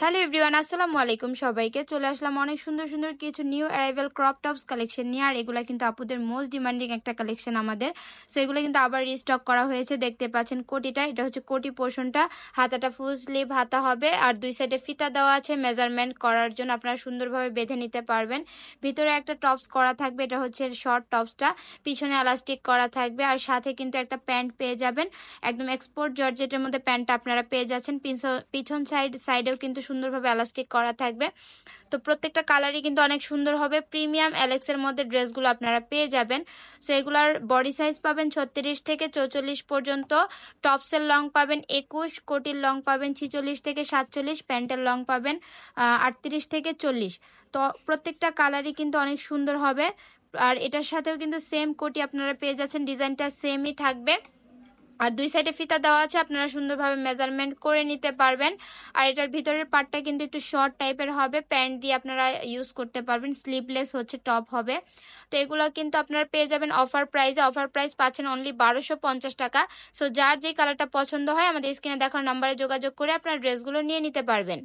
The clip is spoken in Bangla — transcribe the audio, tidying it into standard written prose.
হ্যালো এভরিওয়ান, আসসালামু আলাইকুম। সবাইকে চলে আসলাম অনেক সুন্দর সুন্দর কিছু new arrival crop tops collection নিয়ে। আর এগুলা কিন্তু আপুদের মোস্ট ডিমান্ডিং একটা কালেকশন আমাদের। সো এগুলো কিন্তু আবার রিস্টক করা হয়েছে। দেখতে পাচ্ছেন কোটিটা, এটা হচ্ছে কোটি পোর্শনটা। হাতাটা ফুল স্লিভ হাতা হবে আর দুই সাইডে ফিতা দেওয়া আছে মেজারমেন্ট করার জন্য, আপনারা সুন্দরভাবে বেঁধে নিতে পারবেন। ভিতরে একটা টপস করা থাকবে, এটা হচ্ছে শর্ট টপসটা, পিছনে এলাস্টিক করা থাকবে। আর সাথে কিন্তু একটা প্যান্ট পেয়ে যাবেন, একদম এক্সপোর্ট জর্জেটের মধ্যে প্যান্টটা আপনারা পেয়ে যাচ্ছেন। পিছন সাইডেও কিন্তু সুন্দরভাবে এলাস্টিক করা থাকবে। তো প্রত্যেকটা কালারই কিন্তু অনেক সুন্দর হবে। প্রিমিয়াম অ্যালেক্সের মধ্যে ড্রেসগুলো আপনারা পেয়ে যাবেন। সো এগুলার বডি সাইজ পাবেন 36 থেকে 44 পর্যন্ত, টপসের লং পাবেন 21, কোটির লং পাবেন 46 থেকে 47, প্যান্টের লং পাবেন 38 থেকে 40। তো প্রত্যেকটা কালারই কিন্তু অনেক সুন্দর হবে। আর এটার সাথেও কিন্তু সেম কোটি আপনারা পেয়ে যাচ্ছেন, ডিজাইনটা সেমই থাকবে। আর দুই সাইডে ফিতা দেওয়া আছে, আপনারা সুন্দরভাবে মেজারমেন্ট করে নিতে পারবেন। আর এটার ভিতরের পার্টটা কিন্তু একটু শর্ট টাইপের হবে, প্যান্ট দিয়ে আপনারা ইউজ করতে পারবেন, স্লিভলেস হচ্ছে টপ হবে। তো এগুলো কিন্তু আপনারা পেয়ে যাবেন অফার প্রাইসে। অফার প্রাইস পাচ্ছেন অনলি 1250 টাকা। সো যার যে কালারটা পছন্দ হয় আমাদের স্ক্রিনে দেখার নাম্বারে যোগাযোগ করে আপনারা ড্রেসগুলো নিয়ে নিতে পারবেন।